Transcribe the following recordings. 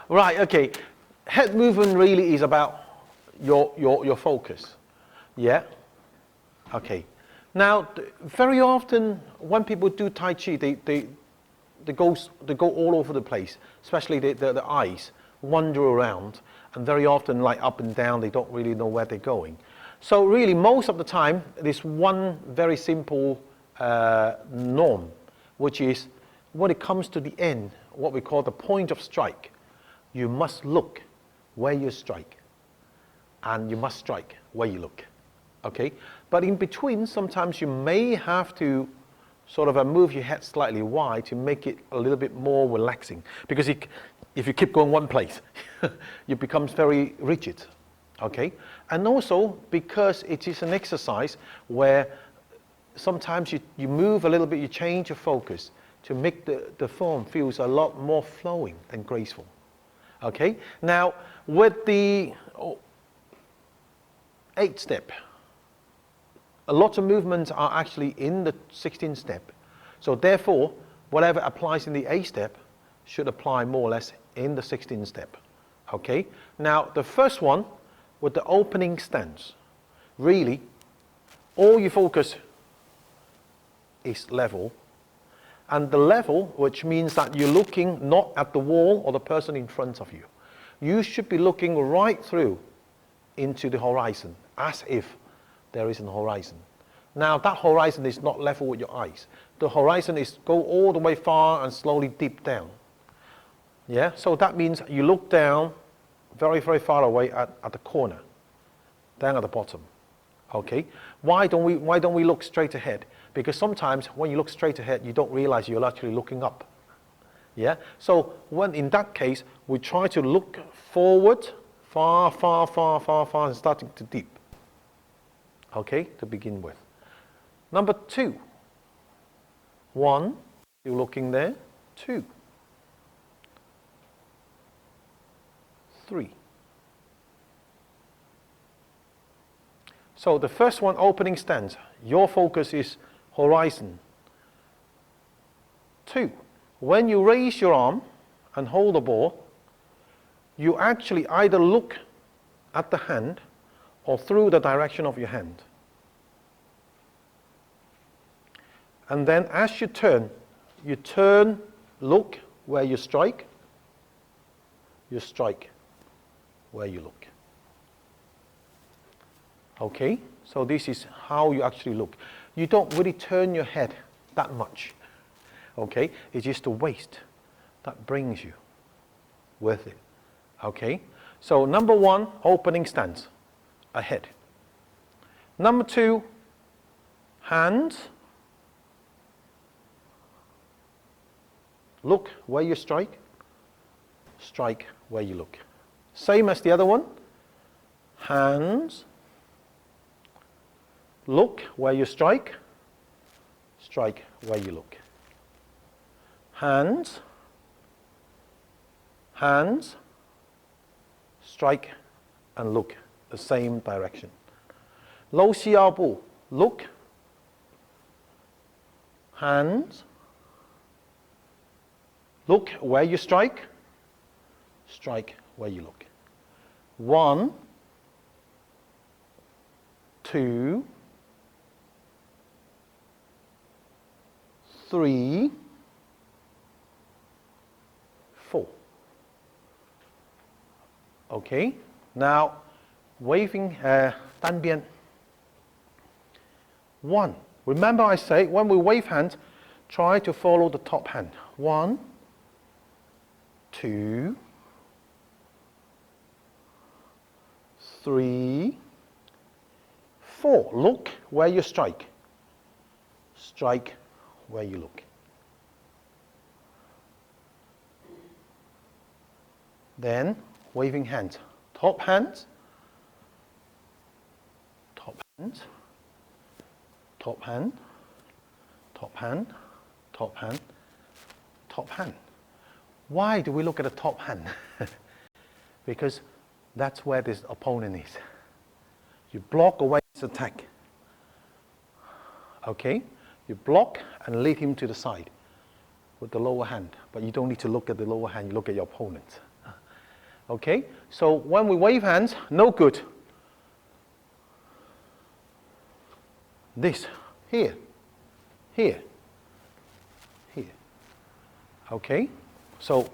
Right, okay. Head movement really is about your focus. Yeah? Okay. Now, very often when people do Tai Chi, they go all over the place, especially the eyes wander around, and very often like up and down, they don't really know where they're going. So really, most of the time, there's one very simple norm, which is when it comes to the end, what we call the point of strike, you must look where you strike, and you must strike where you look. Okay? But in between, sometimes you may have to sort of move your head slightly wide to make it a little bit more relaxing. Because if you keep going one place, it becomes very rigid. Okay? And also because it is an exercise where sometimes you move a little bit, you change your focus to make the form feels a lot more flowing and graceful. Okay? Now, with the 8th step, a lot of movements are actually in the 16th step. So therefore, whatever applies in the 8th step should apply more or less in the 16th step. Okay? Now, the first one, with the opening stance, really, all you focus is level. And the level, which means that you're looking not at the wall or the person in front of you. You should be looking right through into the horizon, as if there is an horizon. Now, that horizon is not level with your eyes. The horizon is go all the way far and slowly deep down. Yeah, so that means you look down very, very far away at the corner, down at the bottom. Okay, why don't we look straight ahead? Because sometimes when you look straight ahead, you don't realize you're actually looking up. Yeah, so when in that case, we try to look forward, far, far, far, far, far, and starting to deep. Okay, to begin with. Number 2. 1, you're looking there. 2, 3. So the first one, opening stance. Your focus is horizon. 2, when you raise your arm and hold the ball, you actually either look at the hand or through the direction of your hand. And then as you turn, look where you strike where you look. Okay, so this is how you actually look. You don't really turn your head that much. Okay, it's just the waist that brings you with it. Okay, so number 1, opening stance, ahead. Number 2, hands. Look where you strike where you look. Same as the other one. Hands. Look where you strike where you look. Hands. Hands. Strike and look the same direction. 搂膝腰部, look. Hands. Look where you strike where you look. 1, 2, 3, 4. Okay, now waving 单边. 1. Remember I say when we wave hands, try to follow the top hand. 1, 2, 3, 4. Look where you strike where you look. Then waving hands, top hands, top hands, top hand, top hand, top hand, top hand. Why do we look at the top hand? Because that's where this opponent is. You block away his attack. Okay? You block and lead him to the side with the lower hand. But you don't need to look at the lower hand, you look at your opponent. Okay, so when we wave hands, no good. This, here, here, here. Okay, so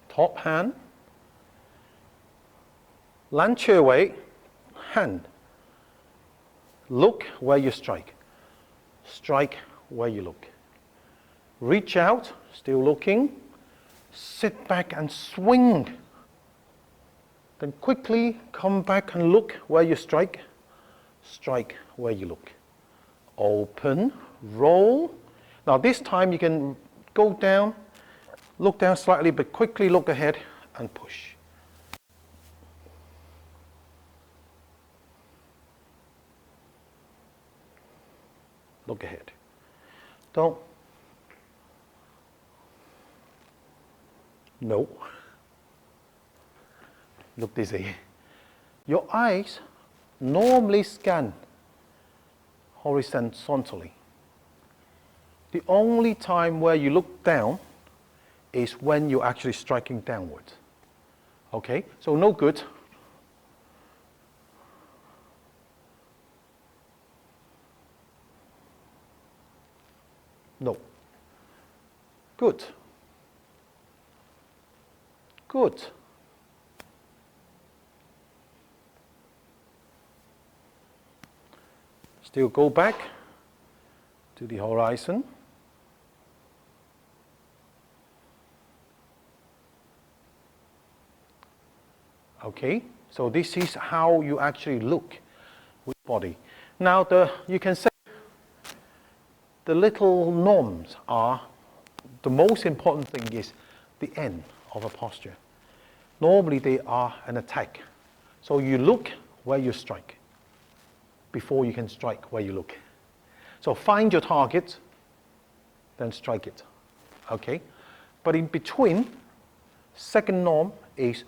top hand, Lan Che Wei, hand. Look where you strike. Strike where you look. Reach out, still looking. Sit back and swing. Then quickly come back and look where you strike. Strike where you look. Open, roll. Now this time you can go down, look down slightly, but quickly look ahead and push. Look ahead. Don't. No. Look dizzy. Your eyes normally scan horizontally. The only time where you look down is when you're actually striking downwards. Okay, so no good. No. Good. Good. Still go back to the horizon. Okay, so this is how you actually look with body. Now you can say the little norms are, the most important thing is the end of a posture. Normally they are an attack. So you look where you strike before you can strike where you look. So find your target, then strike it. Okay? But in between, second norm is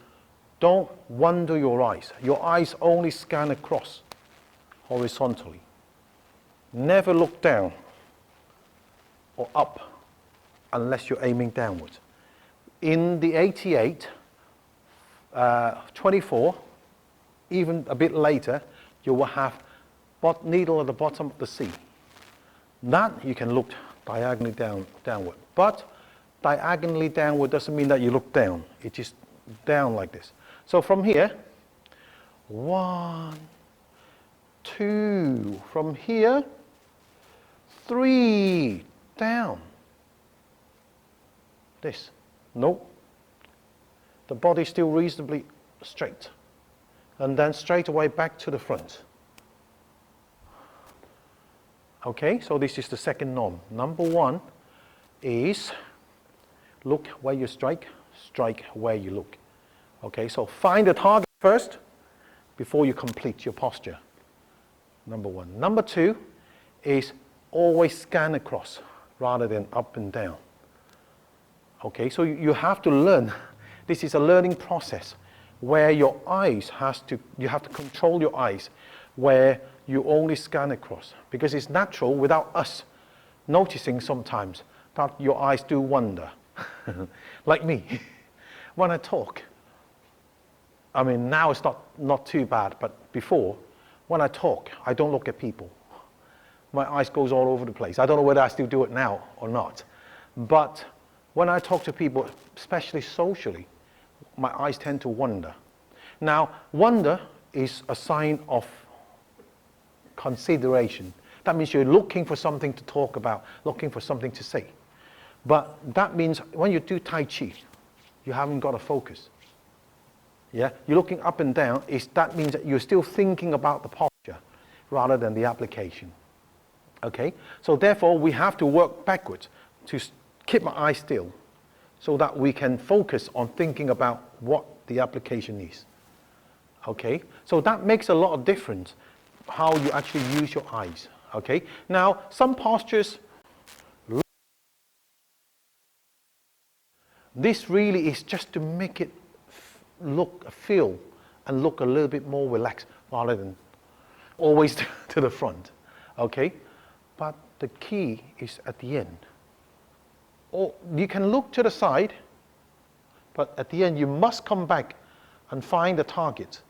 don't wander your eyes. Your eyes only scan across horizontally. Never look down or up unless you're aiming downwards. In the 88, 24, even a bit later, you will have needle at the bottom of the sea. That you can look diagonally downward. But diagonally downward doesn't mean that you look down. It is down like this. So from here, 1, 2, from here, 3, down. This. Nope. The body still reasonably straight. And then straight away back to the front. Okay, so this is the second norm. Number 1 is look where you strike, strike where you look. Okay, so find the target first before you complete your posture. Number 1. Number 2 is always scan across rather than up and down. Okay, so you have to learn. This is a learning process where your eyes you have to control your eyes, where you only scan across. Because it's natural without us noticing sometimes that your eyes do wander. Like me. When I talk, I mean now it's not too bad, but before, when I talk, I don't look at people. My eyes goes all over the place. I don't know whether I still do it now or not. But when I talk to people, especially socially, my eyes tend to wander. Now, wander is a sign of consideration. That means you're looking for something to talk about, looking for something to say. But that means when you do Tai Chi, you haven't got a focus. Yeah, you're looking up and down. That means that you're still thinking about the posture rather than the application. Okay, so therefore we have to work backwards to keep my eyes still so that we can focus on thinking about what the application is. Okay, so that makes a lot of difference how you actually use your eyes. Okay, now some postures, this really is just to make it feel and look a little bit more relaxed rather than always to the front. Okay, but the key is at the end. Or you can look to the side, But at the end, you must come back and find the target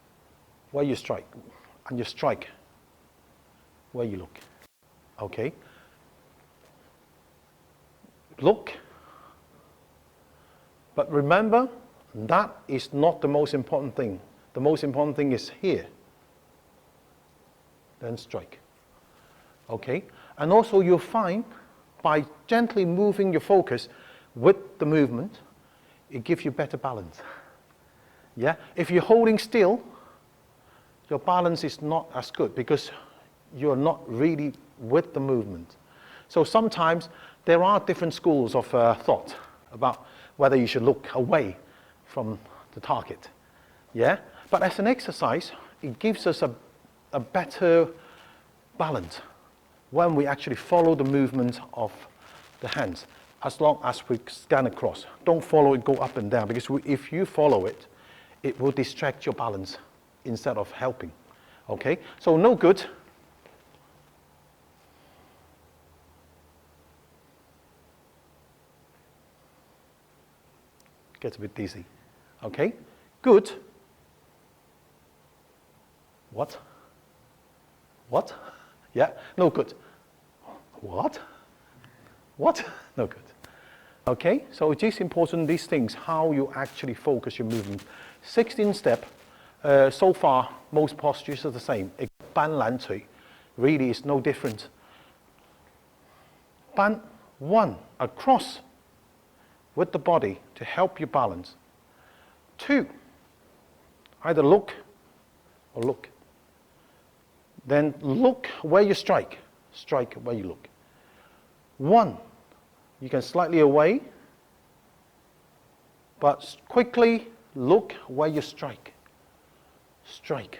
where you strike, and you strike where you look. Okay? Look. But remember, that is not the most important thing. The most important thing is here. Then strike. Okay? And also you'll find by gently moving your focus with the movement, it gives you better balance. Yeah? If you're holding still, your balance is not as good because you're not really with the movement. So sometimes there are different schools of thought about whether you should look away from the target. Yeah? But as an exercise, it gives us a better balance when we actually follow the movement of the hands, as long as we scan across. Don't follow it go up and down, because if you follow it, it will distract your balance instead of helping. Okay? So no good. Gets a bit dizzy. Okay? Good. What? What? Yeah? No good. What? What? No good. Okay? So it is important, these things, how you actually focus your movement. 16 step, so far, most postures are the same. Ban lan cui really is no different. Ban, one, across with the body to help you balance. Two, either look or look. Then look where you strike. Strike where you look. One, you can slightly away, but quickly look where you strike. Strike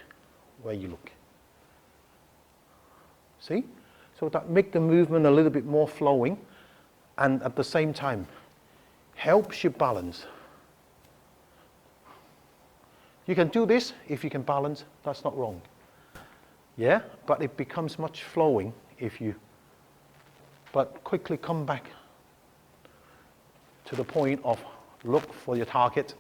where you look. See? So that make the movement a little bit more flowing, and at the same time helps you balance. You can do this if you can balance, that's not wrong. Yeah, but it becomes much flowing if you, but quickly come back to the point of look for your target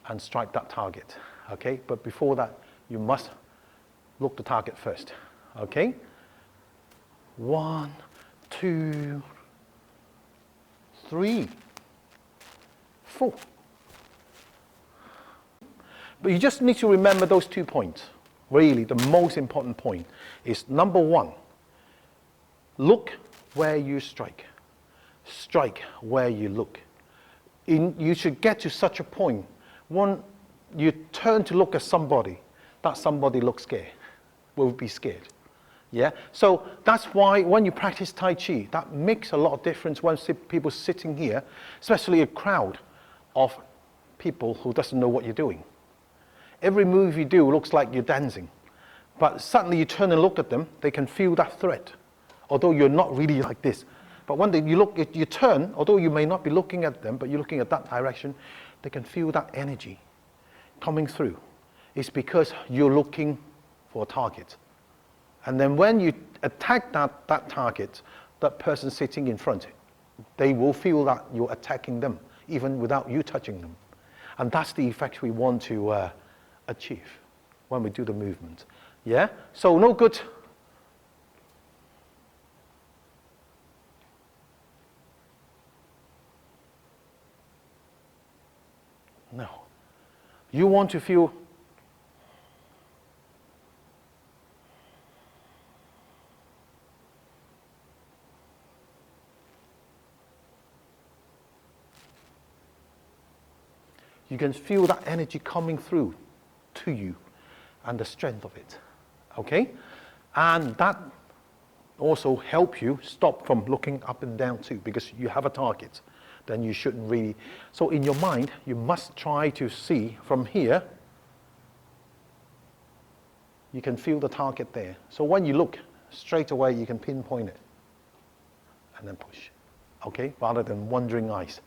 and strike that target. Okay, but before that, you must look the target first. Okay, 1, 2, 3, 4. But you just need to remember those 2 points. Really, the most important point is number 1, look where you strike. Strike where you look. You should get to such a point, when you turn to look at somebody, that somebody looks scared, will be scared. Yeah? So that's why when you practice Tai Chi, that makes a lot of difference when people sitting here, especially a crowd of people who doesn't know what you're doing. Every move you do looks like you're dancing, but suddenly you turn and look at them, they can feel that threat, although you're not really like this. But when you turn, although you may not be looking at them, but you're looking at that direction, they can feel that energy coming through. It's because you're looking for a target. And then when you attack that target, that person sitting in front, they will feel that you're attacking them, even without you touching them. And that's the effect we want to achieve when we do the movement. Yeah? So no good. No. You want to feel you can feel that energy coming through to you and the strength of it. Okay? And that also help you stop from looking up and down too, because you have a target. Then you shouldn't really. So in your mind, you must try to see from here, you can feel the target there. So when you look straight away, you can pinpoint it and then push. Okay? Rather than wandering eyes.